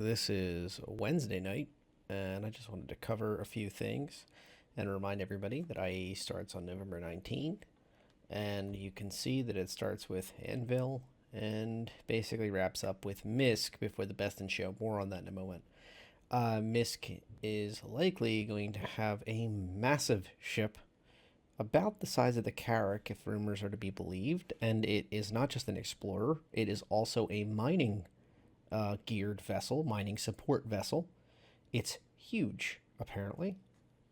This is Wednesday night, and I just wanted to cover a few things and remind everybody that IAE starts on November 19th. And you can see that it starts with Anvil and basically wraps up with Misk before the Best in Show. More on that in a moment. Misk is likely going to have a massive ship about the size of the Carrack, if rumors are to be believed, and it is not just an explorer, it is also a mining geared vessel, mining support vessel. It's huge, apparently,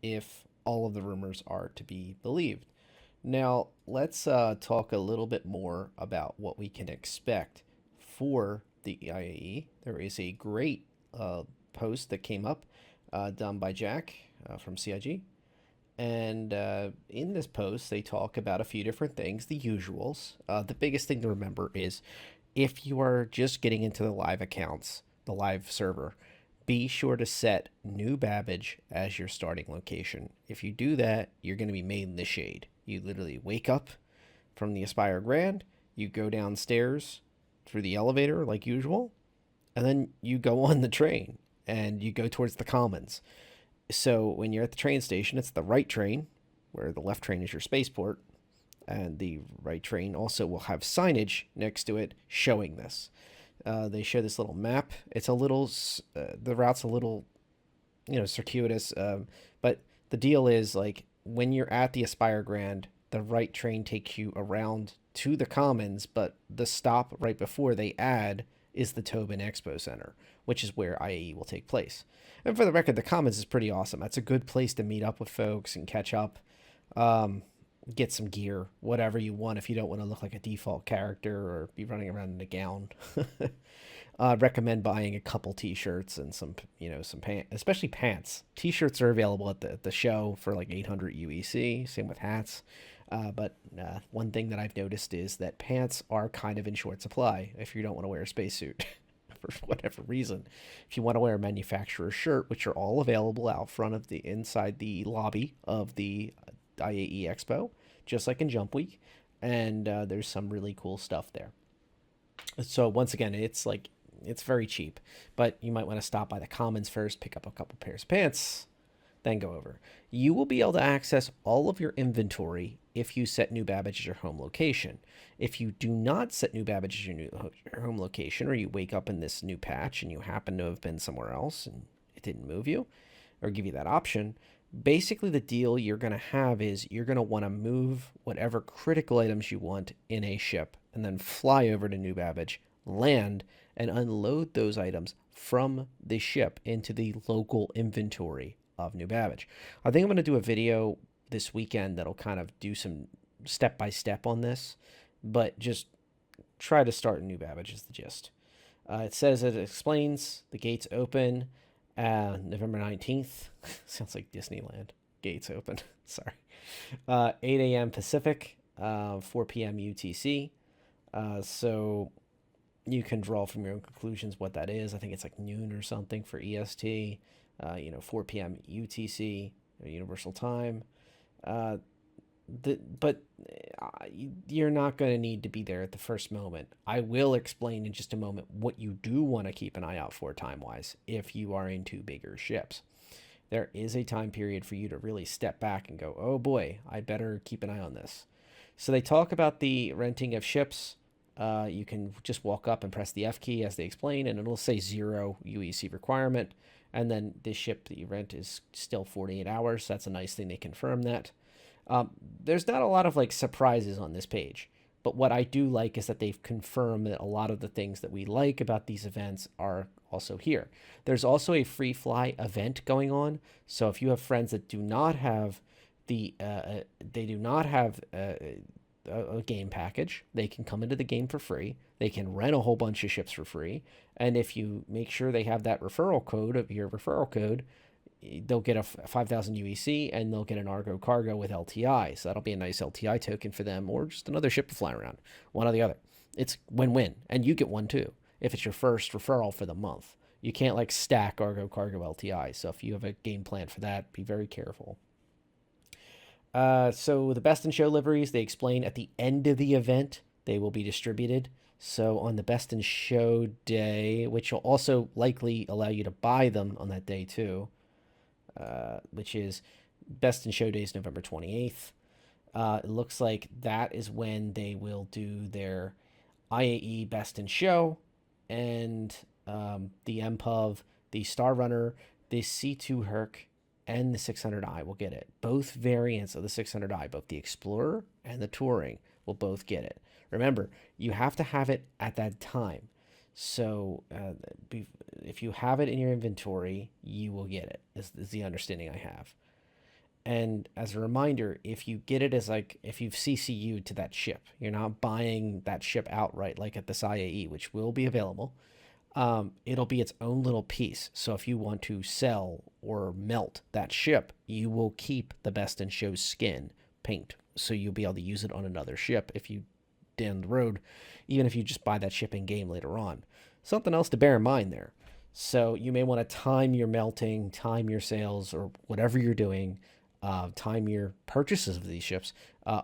if all of the rumors are to be believed. Now, let's talk a little bit more about what we can expect for the IAE. There is a great post that came up done by Jack from CIG. And in this post, they talk about a few different things, the usuals. The biggest thing to remember is if you are just getting into the live accounts, the live server, be sure to set New Babbage as your starting location. If you do that, you're going to be made in the shade. You literally wake up from the Aspire Grand, you go downstairs through the elevator like usual, and then you go on the train and you go towards the Commons. So when you're at the train station, it's the right train, where the left train is your spaceport, and the right train also will have signage next to it showing this. They show this little map. It's a little, the route's a little, circuitous. But the deal is, like, when you're at the Aspire Grand, the right train takes you around to the Commons, but the stop right before they add is the Tobin Expo Center, which is where IAE will take place. And for the record, the Commons is pretty awesome. That's a good place to meet up with folks and catch up. Get some gear, whatever you want if you don't want to look like a default character or be running around in a gown. Recommend buying a couple t-shirts and some pants, especially pants. T-shirts are available at the show for like 800 UEC. Same with hats. But one thing that I've noticed is that pants are kind of in short supply if you don't want to wear a spacesuit for whatever reason. If you want to wear a manufacturer's shirt, which are all available out front of the inside the lobby of the IAE Expo, just like in Jump Week, and there's some really cool stuff there. So once again, it's very cheap, but you might want to stop by the Commons first, pick up a couple pairs of pants, then go over. You will be able to access all of your inventory if you set New Babbage as your home location. If you do not set New Babbage as your home location, or you wake up in this new patch and you happen to have been somewhere else and it didn't move you or give you that option, basically the deal you're going to have is you're going to want to move whatever critical items you want in a ship and then fly over to New Babbage, land, and unload those items from the ship into the local inventory of New Babbage. I think I'm going to do a video this weekend that'll kind of do some step-by-step on this, but just try to start New Babbage is the gist. It says it explains the gates open November 19th. Sounds like Disneyland. Gates open. Sorry. 8 a.m. Pacific, 4 p.m. UTC. So you can draw from your own conclusions what that is. I think it's like noon or something for EST. 4 p.m. UTC, Universal Time. But you're not going to need to be there at the first moment. I will explain in just a moment what you do want to keep an eye out for time-wise if you are into bigger ships. There is a time period for you to really step back and go, oh boy, I better keep an eye on this. So they talk about the renting of ships. You can just walk up and press the F key as they explain, and it'll say 0 UEC requirement. And then this ship that you rent is still 48 hours. That's a nice thing. They confirm that. There's not a lot of surprises on this page, but what I do like is that they've confirmed that a lot of the things that we like about these events are also here. There's also a free fly event going on. So if you have friends that do not have a game package, they can come into the game for free. They can rent a whole bunch of ships for free. And if you make sure they have that referral code of your referral code, they'll get a 5,000 UEC and they'll get an Argo cargo with LTI. So that'll be a nice LTI token for them, or just another ship to fly around, one or the other. It's win-win. And you get one too if it's your first referral for the month. You can't stack Argo cargo LTI. So if you have a game plan for that, be very careful. So the Best in Show liveries, they explain at the end of the event, they will be distributed. So on the Best in Show day, which will also likely allow you to buy them on that day too, which is Best in Show Day is November 28th. It looks like that is when they will do their IAE Best in Show and the MPUV, the Star Runner, the C2 Herc, and the 600i will get it. Both variants of the 600i, both the Explorer and the Touring, will both get it. Remember, you have to have it at that time. So if you have it in your inventory, you will get it, is the understanding I have. And as a reminder, if you get it as like, if you've CCU'd to that ship, you're not buying that ship outright like at this IAE, which will be available. It'll be its own little piece. So if you want to sell or melt that ship, you will keep the Best in Show skin paint. So you'll be able to use it on another ship if you down the road, even if you just buy that ship in game later on. Something else to bear in mind there. So you may want to time your melting, time your sales, or whatever you're doing, time your purchases of these ships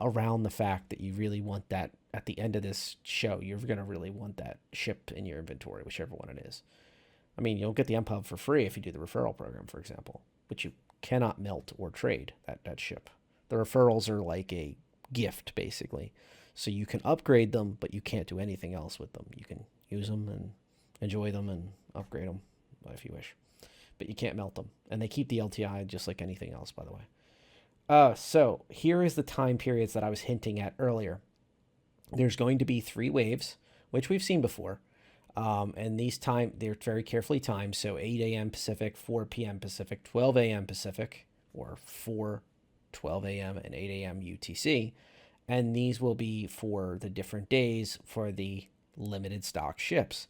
around the fact that you really want that at the end of this show. You're going to really want that ship in your inventory, whichever one it is. I mean, you'll get the MPUB for free if you do the referral program, for example, but you cannot melt or trade that ship. The referrals are like a gift, basically. So you can upgrade them, but you can't do anything else with them. You can use them and enjoy them and upgrade them if you wish, but you can't melt them. And they keep the LTI just like anything else, by the way. So here is the time periods that I was hinting at earlier. There's going to be 3 waves, which we've seen before. And these they're very carefully timed. So 8 a.m. Pacific, 4 p.m. Pacific, 12 a.m. Pacific, or 4, 12 a.m. and 8 a.m. UTC. And these will be for the different days for the limited stock ships.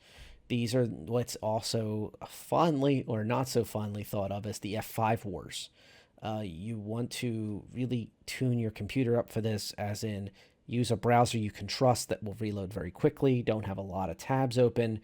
These are what's also fondly or not so fondly thought of as the F5 wars. You want to really tune your computer up for this, as in use a browser you can trust that will reload very quickly. Don't have a lot of tabs open.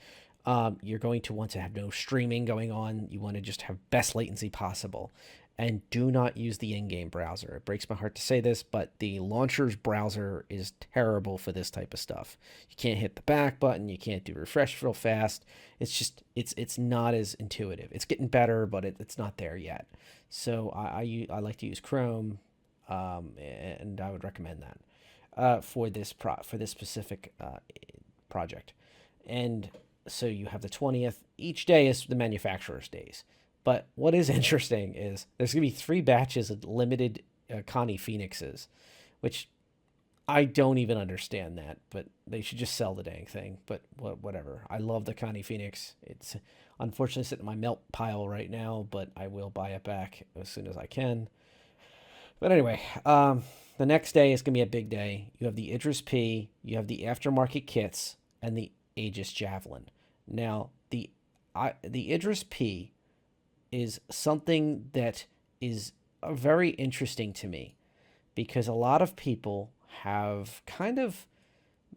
You're going to want to have no streaming going on. You want to just have best latency possible. And do not use the in-game browser. It breaks my heart to say this, but the launcher's browser is terrible for this type of stuff. You can't hit the back button. You can't do refresh real fast. It's just, it's not as intuitive. It's getting better, but it's not there yet. So I like to use Chrome, and I would recommend that for this specific project. And so you have the 20th. Each day is the manufacturer's days. But what is interesting is there's going to be 3 batches of limited Connie Phoenixes, which I don't even understand that, but they should just sell the dang thing. But whatever. I love the Connie Phoenix. It's unfortunately sitting in my melt pile right now, but I will buy it back as soon as I can. But anyway, the next day is going to be a big day. You have the Idris P, you have the aftermarket kits, and the Aegis Javelin. Now, the Idris P is something that is very interesting to me, because a lot of people have kind of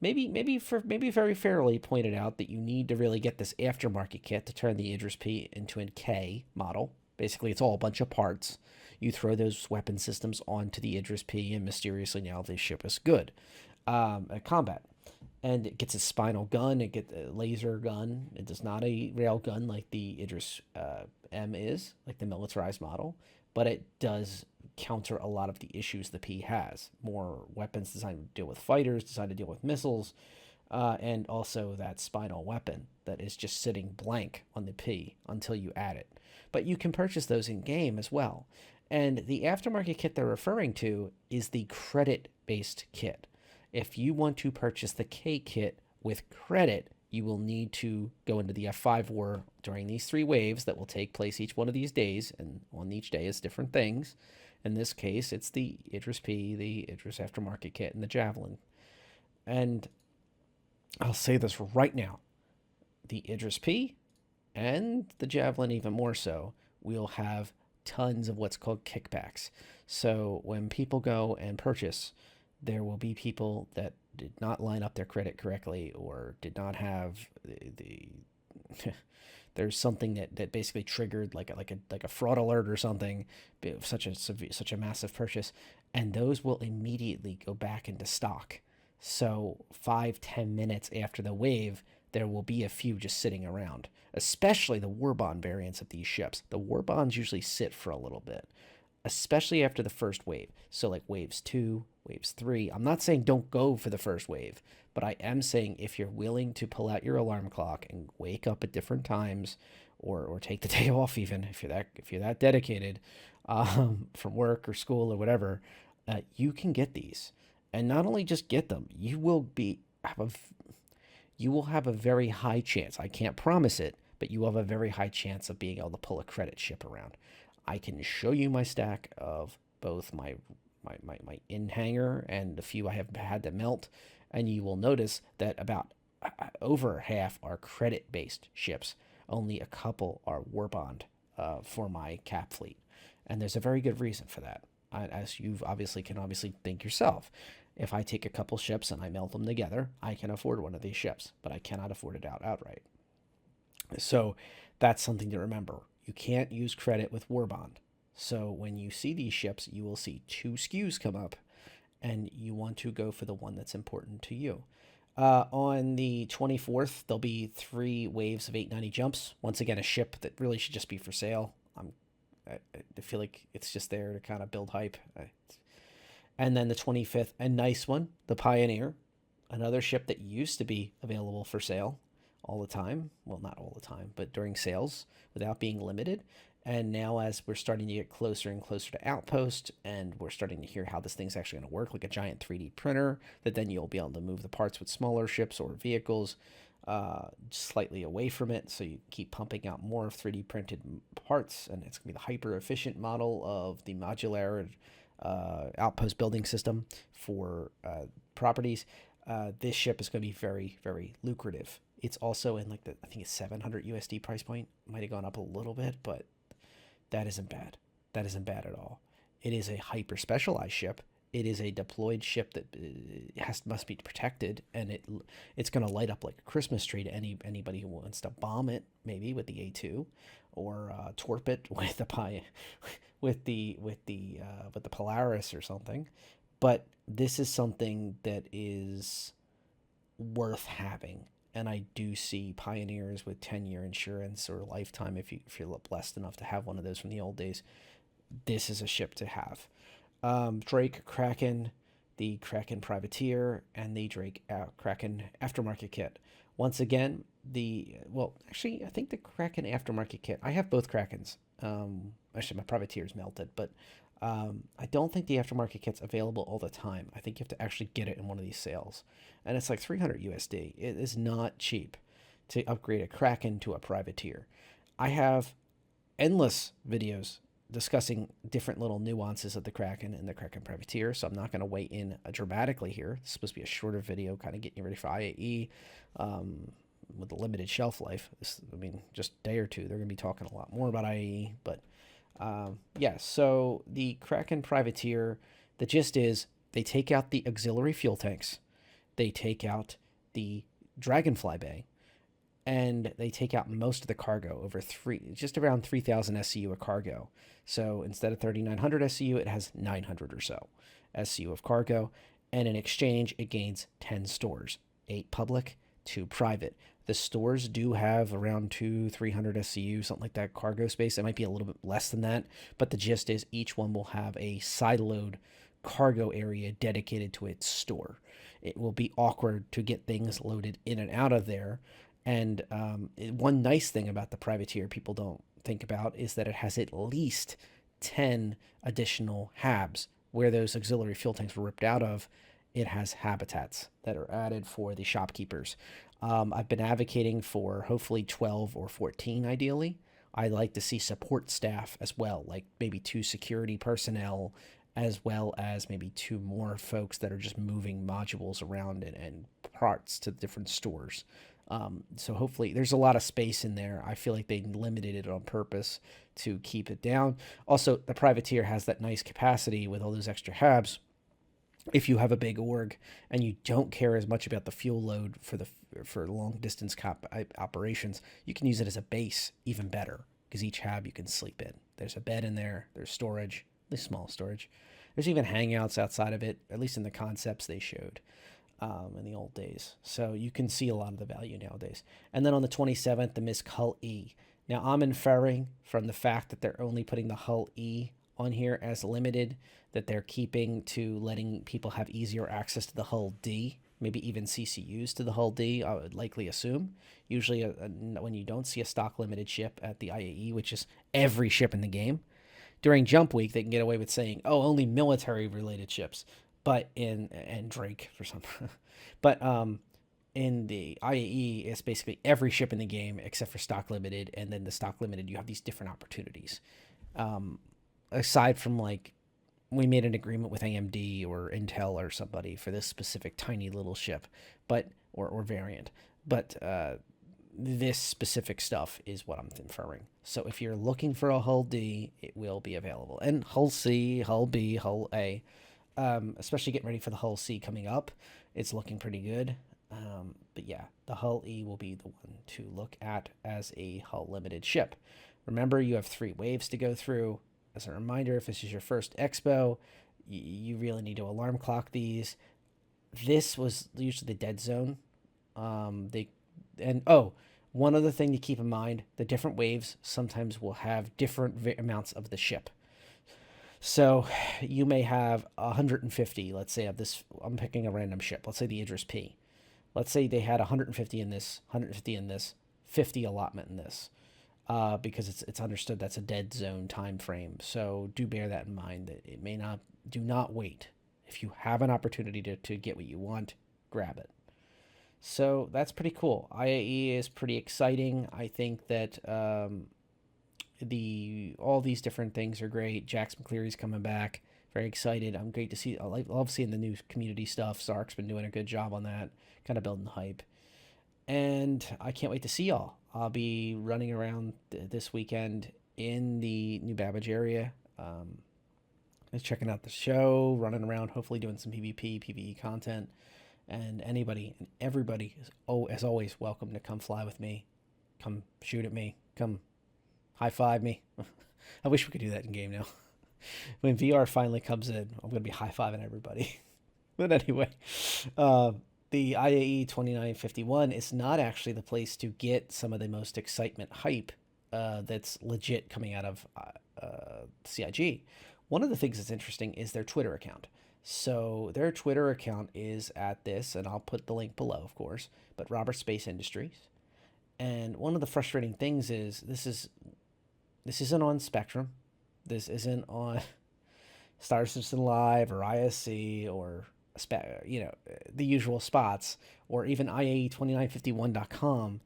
maybe very fairly pointed out that you need to really get this aftermarket kit to turn the Idris P into a K model. Basically, it's all a bunch of parts. You throw those weapon systems onto the Idris P, and mysteriously now the ship is good at combat. And it gets a spinal gun, it gets a laser gun. It is not a rail gun like the Idris M is, like the militarized model, but it does counter a lot of the issues the P has. More weapons designed to deal with fighters, designed to deal with missiles, and also that spinal weapon that is just sitting blank on the P until you add it. But you can purchase those in game as well. And the aftermarket kit they're referring to is the credit-based kit. If you want to purchase the K kit with credit, you will need to go into the F5 war during these 3 waves that will take place each one of these days, and on each day is different things. In this case, it's the Idris P, the Idris aftermarket kit, and the Javelin. And I'll say this right now. The Idris P and the Javelin even more so will have tons of what's called kickbacks. So when people go and purchase, there will be people that did not line up their credit correctly or did not have the there's something that basically triggered like a fraud alert or something, such a massive purchase, and those will immediately go back into stock. So 5-10 minutes after the wave, there will be a few just sitting around, especially the war bond variants of these ships. The war bonds usually sit for a little bit, especially after the first wave. So, like waves 2, waves 3. I'm not saying don't go for the first wave, but I am saying if you're willing to pull out your alarm clock and wake up at different times, or take the day off, even if you're that dedicated, from work or school or whatever, you can get these. And not only just get them, you will have a very high chance. I can't promise it, but you have a very high chance of being able to pull a credit ship around. I can show you my stack of both my in hanger and the few I have had to melt, and you will notice that about over half are credit based ships. Only a couple are war bond for my cap fleet, and there's a very good reason for that. As you can obviously think yourself, if I take a couple ships and I melt them together, I can afford one of these ships, but I cannot afford it outright. So that's something to remember. You can't use credit with war bond. So when you see these ships, you will see two SKUs come up, and you want to go for the one that's important to you. On the 24th, there'll be 3 waves of 890 jumps. Once again, a ship that really should just be for sale. I feel like it's just there to kind of build hype. And then the 25th, a nice one, the Pioneer, another ship that used to be available for sale all the time. Well, not all the time, but during sales without being limited. And now, as we're starting to get closer and closer to Outpost, and we're starting to hear how this thing's actually going to work, like a giant 3D printer, that then you'll be able to move the parts with smaller ships or vehicles slightly away from it. So you keep pumping out more of 3D printed parts, and it's going to be the hyper efficient model of the modular outpost building system for properties. This ship is going to be very, very lucrative. It's also in like I think it's 700 USD price point. Might have gone up a little bit, but that isn't bad. That isn't bad at all. It is a hyper specialized ship. It is a deployed ship that must be protected, and it's going to light up like a Christmas tree to anybody who wants to bomb it, maybe with the A2, or torp it with the with the Polaris or something. But this is something that is worth having. And I do see Pioneers with 10-year insurance or lifetime, if you're blessed enough to have one of those from the old days. This is a ship to have. Drake Kraken, the Kraken Privateer, and the Drake Kraken Aftermarket Kit. Once again, I think the Kraken Aftermarket Kit, I have both Krakens. Actually, my Privateer's melted, but I don't think the Aftermarket Kit's available all the time. I think you have to actually get it in one of these sales. And it's like 300 USD. It is not cheap to upgrade a Kraken to a Privateer. I have endless videos discussing different little nuances of the Kraken and the Kraken Privateer, so I'm not going to weigh in dramatically here. It's supposed to be a shorter video, kind of getting you ready for IAE with a limited shelf life. Just a day or two, they're going to be talking a lot more about IAE, but so the Kraken Privateer, the gist is they take out the auxiliary fuel tanks, they take out the Dragonfly Bay, and they take out most of the cargo, just around 3,000 SCU of cargo. So instead of 3,900 SCU, it has 900 or so SCU of cargo, and in exchange, it gains 10 stores, 8 public, 2 private. The stores do have around 200-300 SCU, something like that, cargo space. It might be a little bit less than that, but the gist is each one will have a sideload cargo area dedicated to its store. It will be awkward to get things loaded in and out of there. And one nice thing about the Privateer people don't think about is that it has at least 10 additional habs. Where those auxiliary fuel tanks were ripped out of, it has habitats that are added for the shopkeepers. I've been advocating for hopefully 12 or 14 ideally. I like to see support staff as well, like maybe 2 security personnel, as well as maybe 2 more folks that are just moving modules around and parts to different stores. So hopefully there's a lot of space in there. I feel like they limited it on purpose to keep it down. Also, the Privateer has that nice capacity with all those extra habs. If you have a big org and you don't care as much about the fuel load for long distance operations, you can use it as a base even better, because each hab you can sleep in. There's a bed in there. There's storage, at least small storage. There's even hangouts outside of it, at least in the concepts they showed. in the old days. So you can see a lot of the value nowadays. And then on the 27th, the MISC Hull E. Now I'm inferring from the fact that they're only putting the Hull E on here as limited, that they're keeping to letting people have easier access to the Hull D, maybe even CCUs to the Hull D, I would likely assume. Usually when you don't see a stock limited ship at the IAE, which is every ship in the game, during Jump Week, they can get away with saying, "Oh, only military-related ships," but and Drake for some, but in the IAE, it's basically every ship in the game except for stock limited, and then the stock limited, you have these different opportunities. Aside from like, we made an agreement with AMD or Intel or somebody for this specific tiny little ship, but or variant, but this specific stuff is what I'm inferring. So if you're looking for a Hull D, it will be available. And Hull C, Hull B, Hull A, especially getting ready for the Hull C coming up, it's looking pretty good. But yeah, the Hull E will be the one to look at as a Hull limited ship. Remember, you have 3 waves to go through. As a reminder, if this is your first expo, you really need to alarm clock these. This was usually the dead zone. One other thing to keep in mind, the different waves sometimes will have different amounts of the ship. So you may have 150, let's say, of this. I'm picking a random ship. Let's say the Idris P. Let's say they had 150 in this, 150 in this, 50 allotment in this, because it's understood that's a dead zone time frame. So do bear that in mind, that it may not. Do not wait. If you have an opportunity to get what you want, grab it. So that's pretty cool. IAE is pretty exciting. I think that all these different things are great. Jax McCleary's coming back. Very excited. I'm great to see. I love seeing the new community stuff. Zark's been doing a good job on that, kind of building hype. And I can't wait to see y'all. I'll be running around this weekend in the New Babbage area. Just checking out the show, running around, hopefully doing some PvP, PvE content. And anybody and everybody is, as always, welcome to come fly with me. Come shoot at me. Come high five me. I wish we could do that in game now. When VR finally comes in, I'm going to be high fiving everybody. But anyway, the IAE 2951 is not actually the place to get some of the most excitement hype that's legit coming out of CIG. One of the things that's interesting is their Twitter account. So their Twitter account is at this, and I'll put the link below, of course, but Robert Space Industries. And one of the frustrating things is this isn't on Spectrum. This isn't on Star Citizen Live or ISC or the usual spots, or even IAE2951.com.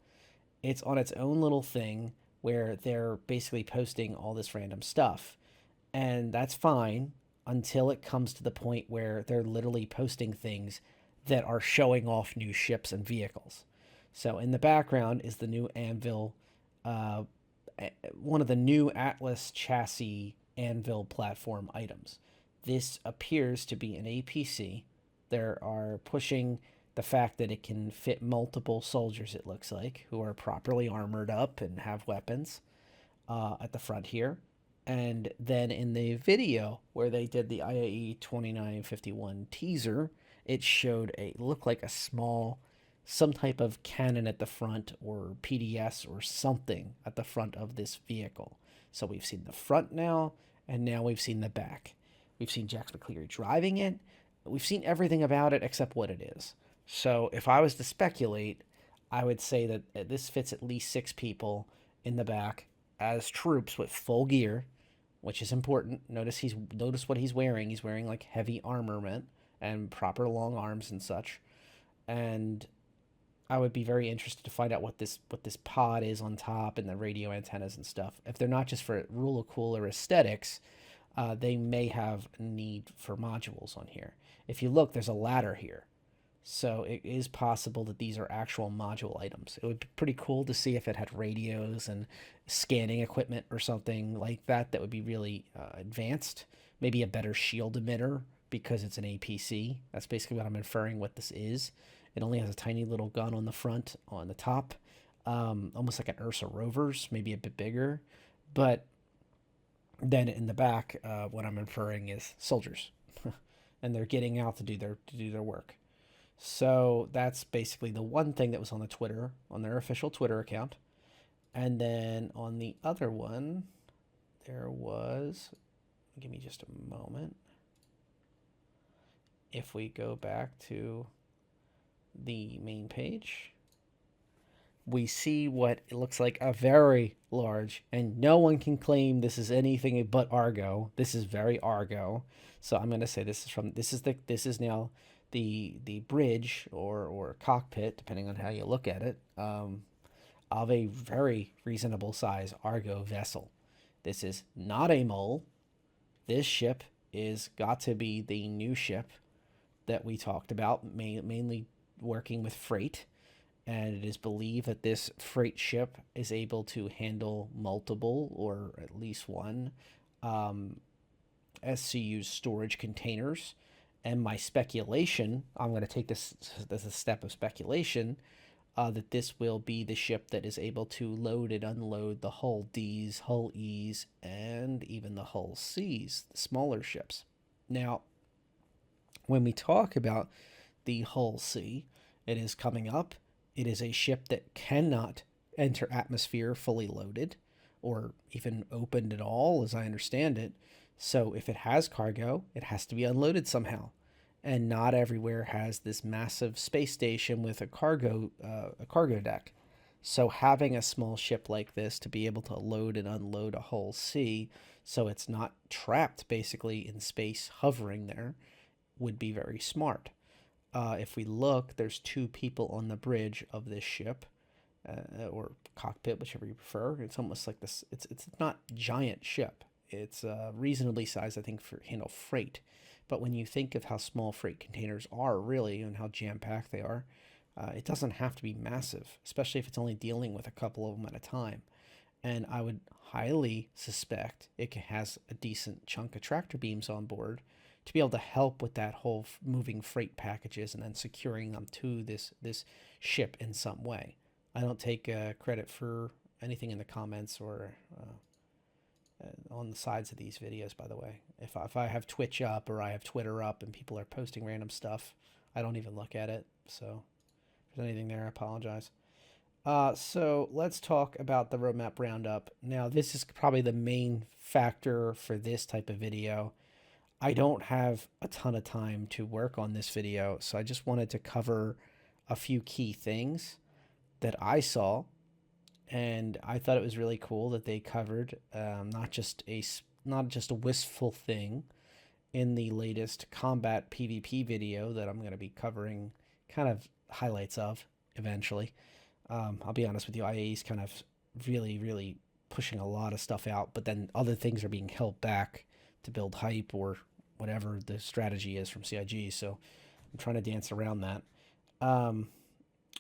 It's on its own little thing where they're basically posting all this random stuff. And that's fine until it comes to the point where they're literally posting things that are showing off new ships and vehicles. So in the background is the new Anvil, one of the new Atlas chassis Anvil platform items. This appears to be an APC. They are pushing the fact that it can fit multiple soldiers, it looks like, who are properly armored up and have weapons at the front here. And then in the video where they did the IAE 2951 teaser, it showed looked like a small, some type of cannon at the front, or PDS or something at the front of this vehicle. So we've seen the front now, and now we've seen the back. We've seen Jax McCleary driving it. We've seen everything about it except what it is. So if I was to speculate, I would say that this fits at least 6 people in the back as troops with full gear, which is important. Notice what he's wearing. He's wearing like heavy armament and proper long arms and such. And I would be very interested to find out what this pod is on top and the radio antennas and stuff. If they're not just for rule of cool or aesthetics, they may have need for modules on here. If you look, there's a ladder here. So it is possible that these are actual module items. It would be pretty cool to see if it had radios and scanning equipment or something like that. That would be really advanced. Maybe a better shield emitter because it's an APC. That's basically what I'm inferring what this is. It only has a tiny little gun on the front, on the top, almost like an Ursa Rovers, maybe a bit bigger. But then in the back, what I'm inferring is soldiers, and they're getting out to do their work. So that's basically the one thing that was on the Twitter, on their official Twitter account. And then on the other one, there was, give me just a moment. If we go back to the main page, we see what it looks like a very large, and no one can claim this is anything but Argo. This is very Argo. So I'm going to say this is now the bridge or cockpit, depending on how you look at it, of a very reasonable size Argo vessel. This is not a mole. This ship is got to be the new ship that we talked about, mainly working with freight. And it is believed that this freight ship is able to handle multiple, or at least one, SCU storage containers. And my speculation, I'm going to take this as a step of speculation, that this will be the ship that is able to load and unload the Hull Ds, Hull Es, and even the Hull Cs, the smaller ships. Now, when we talk about the Hull C, it is coming up. It is a ship that cannot enter atmosphere fully loaded or even opened at all, as I understand it. So if it has cargo, it has to be unloaded somehow. And not everywhere has this massive space station with a cargo deck. So having a small ship like this to be able to load and unload a Hull C, so it's not trapped basically in space hovering there, would be very smart. If we look, there's two people on the bridge of this ship, or cockpit, whichever you prefer. It's almost like this. It's not giant ship. It's reasonably sized, I think, for handle freight. But when you think of how small freight containers are, really, and how jam-packed they are, it doesn't have to be massive, especially if it's only dealing with a couple of them at a time. And I would highly suspect it has a decent chunk of tractor beams on board to be able to help with that whole moving freight packages and then securing them to this ship in some way. I don't take credit for anything in the comments or on the sides of these videos, by the way. If I have Twitch up or I have Twitter up and people are posting random stuff, I don't even look at it. So if there's anything there, I apologize. So let's talk about the Roadmap Roundup. Now, this is probably the main factor for this type of video. I don't have a ton of time to work on this video, so I just wanted to cover a few key things that I saw, and I thought it was really cool that they covered not just a wistful thing in the latest combat PvP video that I'm going to be covering kind of highlights of eventually. I'll be honest with you, IAE is kind of really pushing a lot of stuff out, but then other things are being held back to build hype or whatever the strategy is from CIG. So I'm trying to dance around that.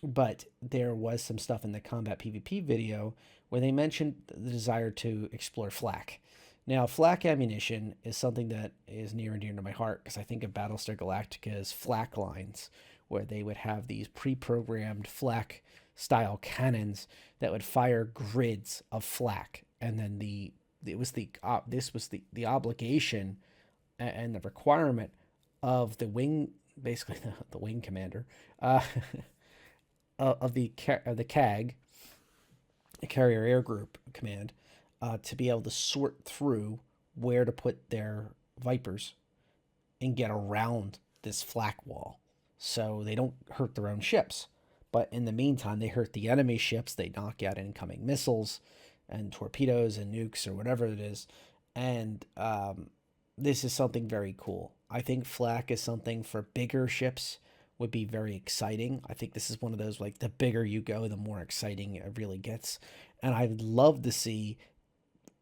But there was some stuff in the combat PvP video where they mentioned the desire to explore flak. Now, flak ammunition is something that is near and dear to my heart because I think of Battlestar Galactica's flak lines, where they would have these pre-programmed flak style cannons that would fire grids of flak, and then this was the obligation and the requirement of the wing, basically the wing commander, of the CAG, the Carrier Air Group Command, to be able to sort through where to put their Vipers and get around this flak wall so they don't hurt their own ships. But in the meantime, they hurt the enemy ships. They knock out incoming missiles and torpedoes and nukes or whatever it is. And this is something very cool. I think flak is something for bigger ships would be very exciting. I think this is one of those, like, the bigger you go, the more exciting it really gets. And I'd love to see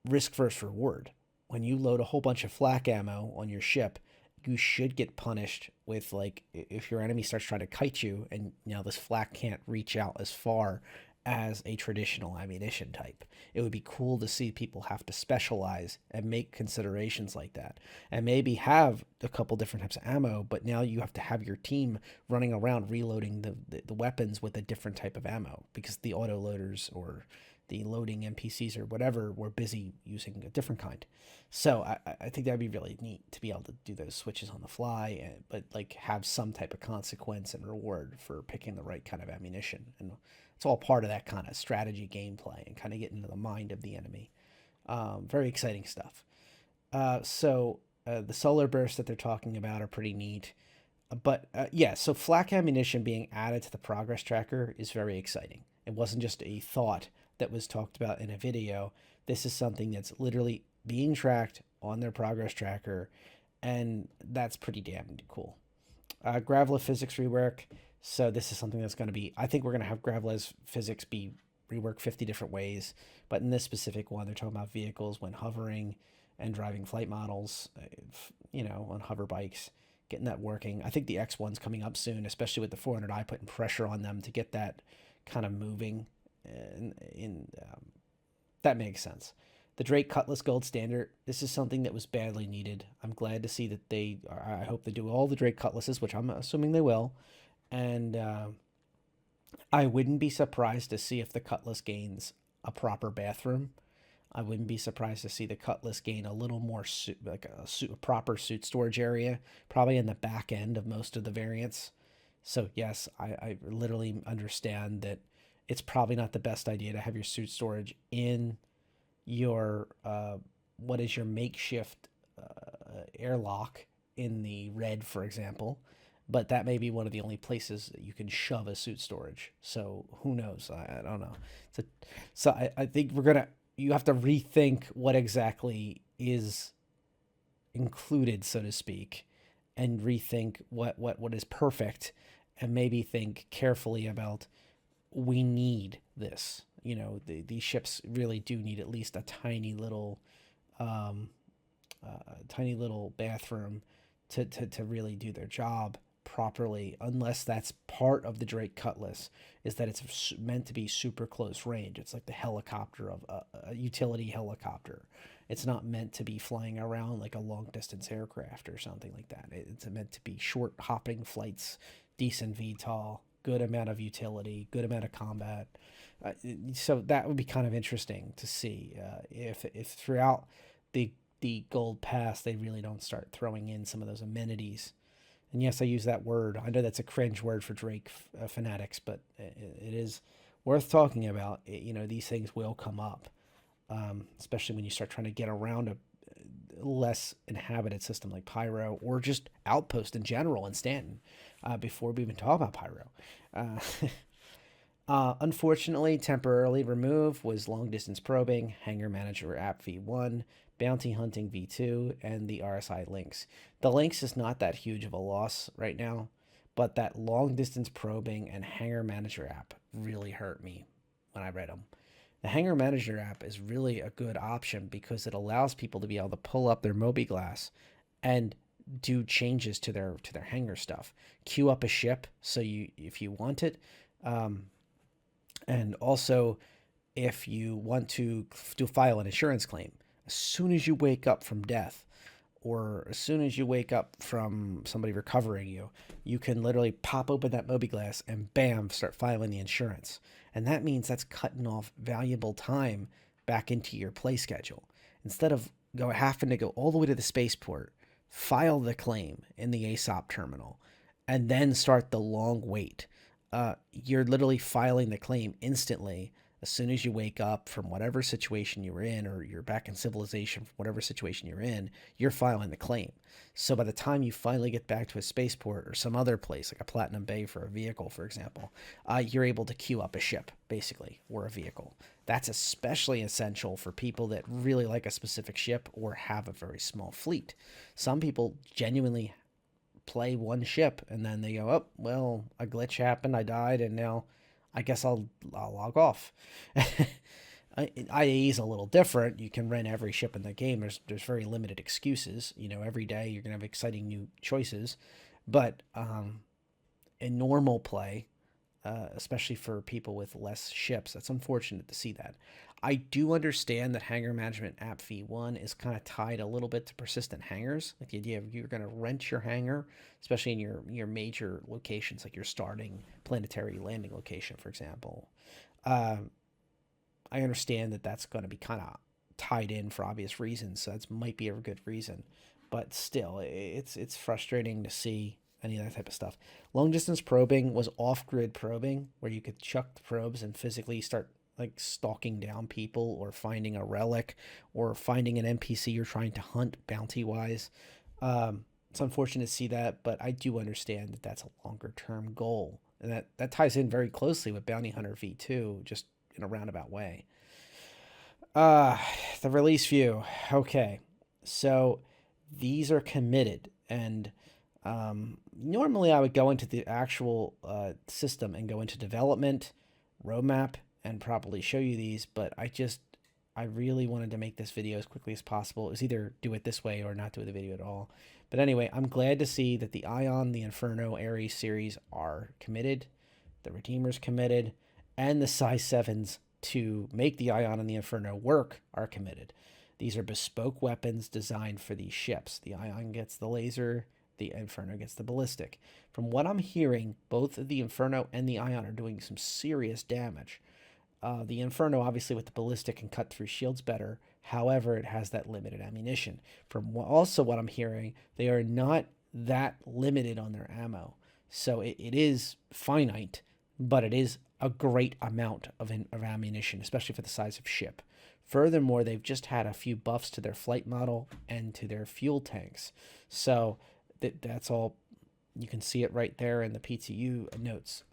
risk versus reward. When you load a whole bunch of flak ammo on your ship, you should get punished with, like, if your enemy starts trying to kite you and this flak can't reach out as far as a traditional ammunition type. It would be cool to see people have to specialize and make considerations like that, and maybe have a couple different types of ammo, but now you have to have your team running around reloading the weapons with a different type of ammo because the autoloaders or the loading NPCs or whatever were busy using a different kind. So I think that'd be really neat to be able to do those switches on the fly, but like have some type of consequence and reward for picking the right kind of ammunition. And it's all part of that kind of strategy gameplay and kind of getting into the mind of the enemy. Very exciting stuff. The solar bursts that they're talking about are pretty neat. Yeah, so flak ammunition being added to the progress tracker is very exciting. It wasn't just a thought that was talked about in a video. This is something that's literally being tracked on their progress tracker, and that's pretty damn cool. Gravela physics rework. So this is something that's going to be, I think we're going to have Gravela's physics be reworked 50 different ways. But in this specific one, they're talking about vehicles when hovering and driving flight models, on hover bikes, getting that working. I think the X1's coming up soon, especially with the 400i putting pressure on them to get that kind of moving. That makes sense. The Drake Cutlass Gold Standard. This is something that was badly needed. I'm glad to see that I hope they do all the Drake Cutlasses, which I'm assuming they will. And I wouldn't be surprised to see if the Cutlass gains a proper bathroom. I wouldn't be surprised to see the Cutlass gain a little more a proper suit storage area, probably in the back end of most of the variants. So yes, I literally understand that it's probably not the best idea to have your suit storage in your what is your makeshift airlock in the red, for example. But that may be one of the only places that you can shove a suit storage. So who knows? I don't know. I think you have to rethink what exactly is included, so to speak, and rethink what is perfect, and maybe think carefully about, we need this. These ships really do need at least a tiny little bathroom to really do their job properly, unless that's part of the Drake Cutlass, is that it's meant to be super close range. It's like the helicopter of a utility helicopter. It's not meant to be flying around like a long distance aircraft or something like that. It's meant to be short hopping flights, decent VTOL, good amount of utility, good amount of combat. So that would be kind of interesting to see if throughout the Gold Pass they really don't start throwing in some of those amenities. And yes, I use that word. I know that's a cringe word for Drake fanatics, but it is worth talking about. These things will come up, especially when you start trying to get around a less inhabited system like Pyro, or just Outpost in general in Stanton, before we even talk about Pyro. Unfortunately, temporarily removed was Long Distance Probing, Hangar Manager App V1, Bounty Hunting V2, and the RSI links. The links is not that huge of a loss right now, but that Long Distance Probing and Hangar Manager app really hurt me when I read them. The Hangar Manager app is really a good option because it allows people to be able to pull up their mobiGlas and do changes to their hangar stuff. Queue up a ship if you want it. And also, if you want to file an insurance claim, as soon as you wake up from death, or as soon as you wake up from somebody recovering you, you can literally pop open that mobiGlas and bam, start filing the insurance. And that means that's cutting off valuable time back into your play schedule. Instead of having to go all the way to the spaceport, file the claim in the ASOP terminal, and then start the long wait. You're literally filing the claim instantly as soon as you wake up from whatever situation you were in, or you're back in civilization from whatever situation you're in, you're filing the claim. So by the time you finally get back to a spaceport or some other place, like a Platinum Bay for a vehicle, for example, you're able to queue up a ship, basically, or a vehicle. That's especially essential for people that really like a specific ship or have a very small fleet. Some people genuinely play one ship and then they go, oh, well, a glitch happened, I died, and now I guess I'll log off. IAE is a little different. You can rent every ship in the game. There's very limited excuses. Every day you're gonna have exciting new choices, but in normal play, especially for people with less ships, that's unfortunate to see that. I do understand that Hangar Management App V1 is kind of tied a little bit to persistent hangars, like the idea of you're going to rent your hangar, especially in your major locations, like your starting planetary landing location, for example. I understand that that's going to be kind of tied in for obvious reasons, so that might be a good reason. But still, it's frustrating to see any of that type of stuff. Long distance probing was off grid probing, where you could chuck the probes and physically start like stalking down people or finding a relic or finding an NPC you're trying to hunt bounty wise. It's unfortunate to see that, but I do understand that that's a longer term goal, and that ties in very closely with Bounty Hunter V2, just in a roundabout way. Uh, the release view. Okay, so these are committed, and normally I would go into the actual system and go into development, roadmap, and probably show you these, but I really wanted to make this video as quickly as possible. It was either do it this way or not do the video at all. But anyway, I'm glad to see that the Ion, the Inferno, Ares series are committed, the Redeemer's committed, and the size 7s to make the Ion and the Inferno work are committed. These are bespoke weapons designed for these ships. The Ion gets the laser, the Inferno gets the ballistic. From what I'm hearing, both the Inferno and the Ion are doing some serious damage. The Inferno, obviously, with the ballistic can cut through shields better. However, it has that limited ammunition. From also what I'm hearing, they are not that limited on their ammo. So it is finite, but it is a great amount of ammunition, especially for the size of ship. Furthermore, they've just had a few buffs to their flight model and to their fuel tanks. So that's all. You can see it right there in the PTU notes.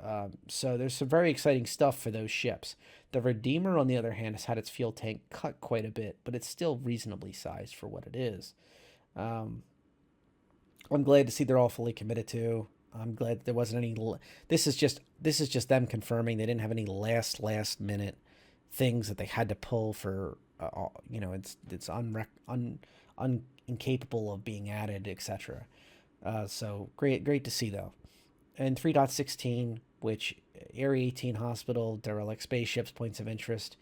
So there's some very exciting stuff for those ships. The Redeemer, on the other hand, has had its fuel tank cut quite a bit, but it's still reasonably sized for what it is. I'm glad to see they're all fully committed to. I'm glad there wasn't any. This is just them confirming they didn't have any last minute things that they had to pull for. It's incapable of being added, etc. So great to see though. And 3.16, which Area 18 Hospital, derelict spaceships, points of interest,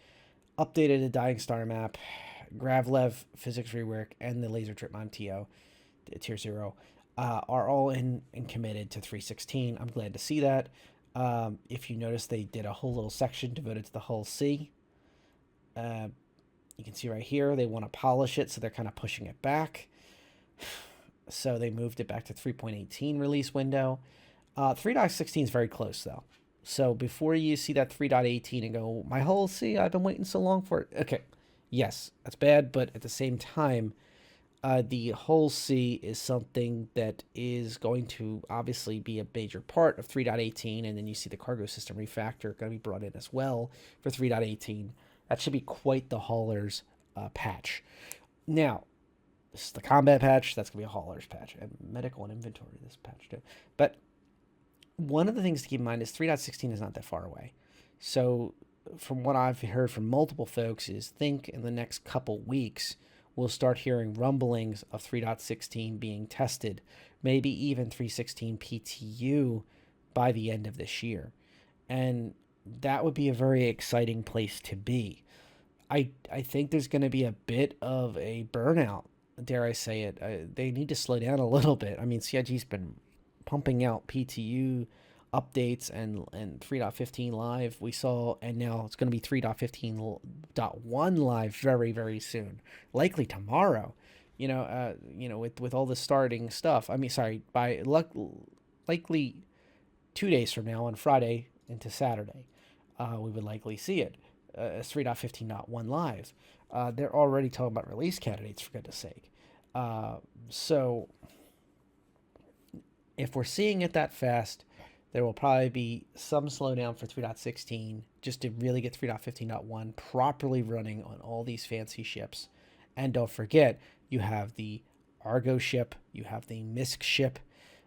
updated the Dying Star map, Gravlev physics rework, and the laser trip MTO, tier 0, are all in committed to 3.16. I'm glad to see that. If you notice, they did a whole little section devoted to the Hull C. You can see right here, they want to polish it, so they're kind of pushing it back. So they moved it back to 3.18 release window. 3.16 is very close, though. So before you see that 3.18 and go, my Hull C, I've been waiting so long for it. Okay, yes, that's bad, but at the same time, the Hull C is something that is going to obviously be a major part of 3.18, and then you see the cargo system refactor going to be brought in as well for 3.18. That should be quite the haulers patch. Now, this is the combat patch. That's going to be a haulers patch. And medical and inventory, this patch too. But one of the things to keep in mind is 3.16 is not that far away. So from what I've heard from multiple folks is think in the next couple weeks, we'll start hearing rumblings of 3.16 being tested, maybe even 3.16 PTU by the end of this year. And that would be a very exciting place to be. I think there's going to be a bit of a burnout, dare I say it. They need to slow down a little bit. I mean, CIG's been pumping out PTU updates and 3.15 live we saw, and now it's going to be 3.15.1 live very, very soon, likely tomorrow. With all the starting stuff. I mean, sorry, by likely 2 days from now on Friday into Saturday, we would likely see it as 3.15.1 live. They're already talking about release candidates, for goodness sake. So if we're seeing it that fast, there will probably be some slowdown for 3.16 just to really get 3.15.1 properly running on all these fancy ships. And don't forget, you have the Argo ship, you have the Misk ship,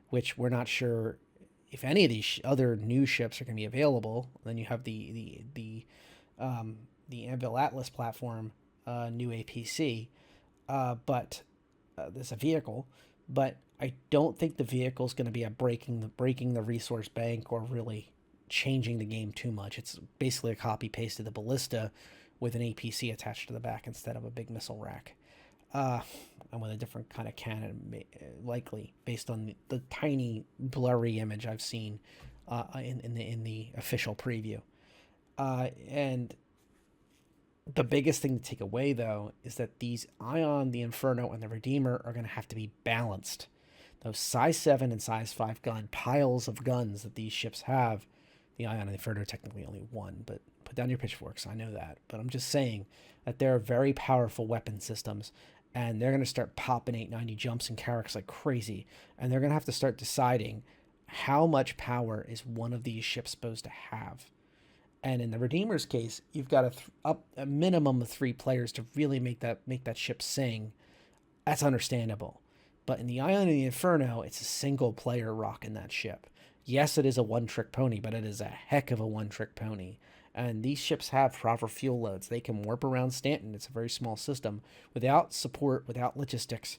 which we're not sure if any of these other new ships are going to be available. Then you have the Anvil Atlas platform, new APC, but there's a vehicle, but I don't think the vehicle is going to be a breaking the resource bank or really changing the game too much. It's basically a copy paste of the ballista with an APC attached to the back instead of a big missile rack, and with a different kind of cannon, likely based on the tiny blurry image I've seen in the official preview. And The biggest thing to take away, though, is that these Ion, the Inferno, and the Redeemer are going to have to be balanced. Those size 7 and size 5 gun piles of guns that these ships have, the Ion and the Inferno are technically only one, but put down your pitchforks, I know that. But I'm just saying that they're very powerful weapon systems, and they're going to start popping 890 jumps and carracks like crazy, and they're going to have to start deciding how much power is one of these ships supposed to have. And in the Redeemer's case, you've got up a minimum of 3 players to really make that ship sing. That's understandable. But in the Ion and the Inferno, it's a single player rocking that ship. Yes, it is a one-trick pony, but it is a heck of a one-trick pony. And these ships have proper fuel loads. They can warp around Stanton. It's a very small system without support, without logistics.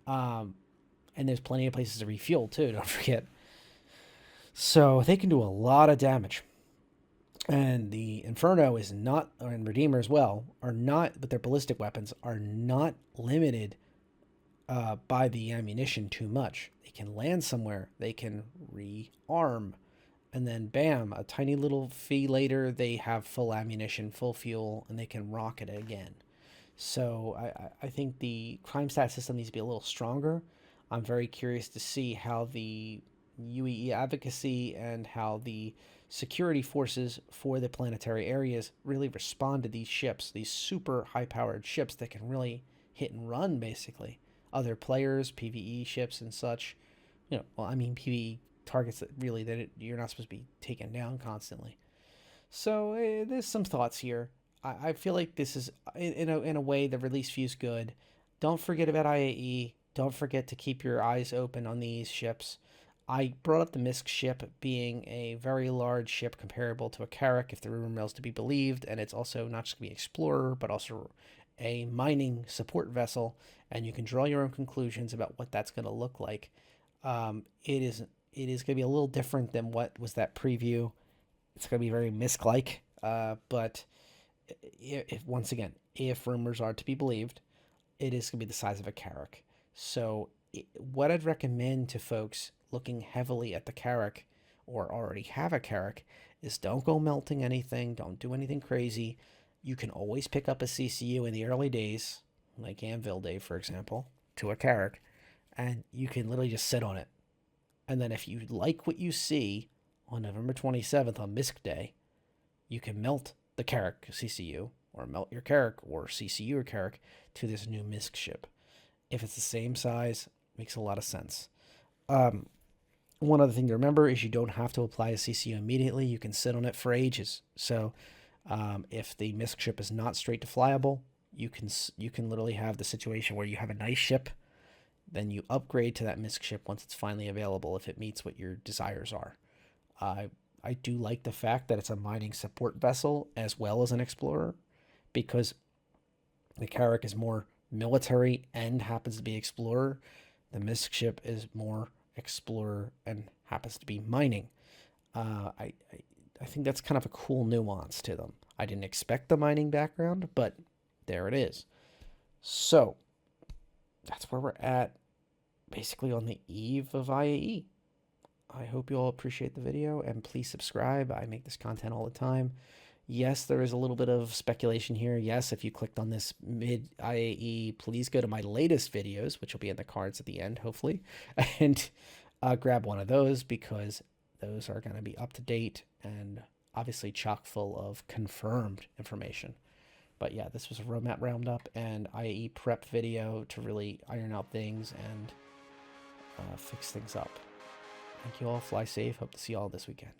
And there's plenty of places to refuel, too, don't forget. So they can do a lot of damage. And the Inferno is not, and Redeemer as well, are not, but their ballistic weapons are not limited by the ammunition too much. They can land somewhere, they can rearm, and then bam, a tiny little fee later, they have full ammunition, full fuel, and they can rocket it again. So I think the crime stat system needs to be a little stronger. I'm very curious to see how the UEE advocacy and how the security forces for the planetary areas really respond to these ships, these super high-powered ships that can really hit and run, basically. Other players, PvE ships and such. Well, I mean PvE targets that really you're not supposed to be taken down constantly. So there's some thoughts here. I feel like this is, in a way, the release view's good. Don't forget about IAE. Don't forget to keep your eyes open on these ships. I brought up the Misk ship being a very large ship comparable to a Carrack, if the rumor mill's to be believed, and it's also not just going to be an explorer, but also a mining support vessel, and you can draw your own conclusions about what that's going to look like. It is going to be a little different than what was that preview. It's going to be very Misk-like, but once again, if rumors are to be believed, it is going to be the size of a Carrack. So what I'd recommend to folks looking heavily at the Carrack or already have a Carrack is don't go melting anything. Don't do anything crazy. You can always pick up a CCU in the early days, like Anvil Day, for example, to a Carrack, and you can literally just sit on it. And then if you like what you see on November 27th on Misk Day, you can melt the Carrack CCU, or melt your Carrack, or CCU your Carrack to this new Misk ship. If it's the same size, makes a lot of sense. One other thing to remember is you don't have to apply a CCU immediately. You can sit on it for ages. So if the Misk ship is not straight to flyable, you can literally have the situation where you have a nice ship, then you upgrade to that Misk ship once it's finally available if it meets what your desires are. I do like the fact that it's a mining support vessel as well as an explorer, because the Carrack is more military and happens to be explorer. The Misk ship is more explorer and happens to be mining. I think that's kind of a cool nuance to them. I didn't expect the mining background, but there it is. So that's where we're at, basically on the eve of IAE. I hope you all appreciate the video, and please subscribe. I make this content all the time. Yes, there is a little bit of speculation here. Yes, if you clicked on this mid-IAE, please go to my latest videos, which will be in the cards at the end, hopefully, and grab one of those, because those are going to be up to date and obviously chock full of confirmed information. But yeah, this was a Roadmap Roundup and IAE prep video to really iron out things and fix things up. Thank you all. Fly safe. Hope to see you all this weekend.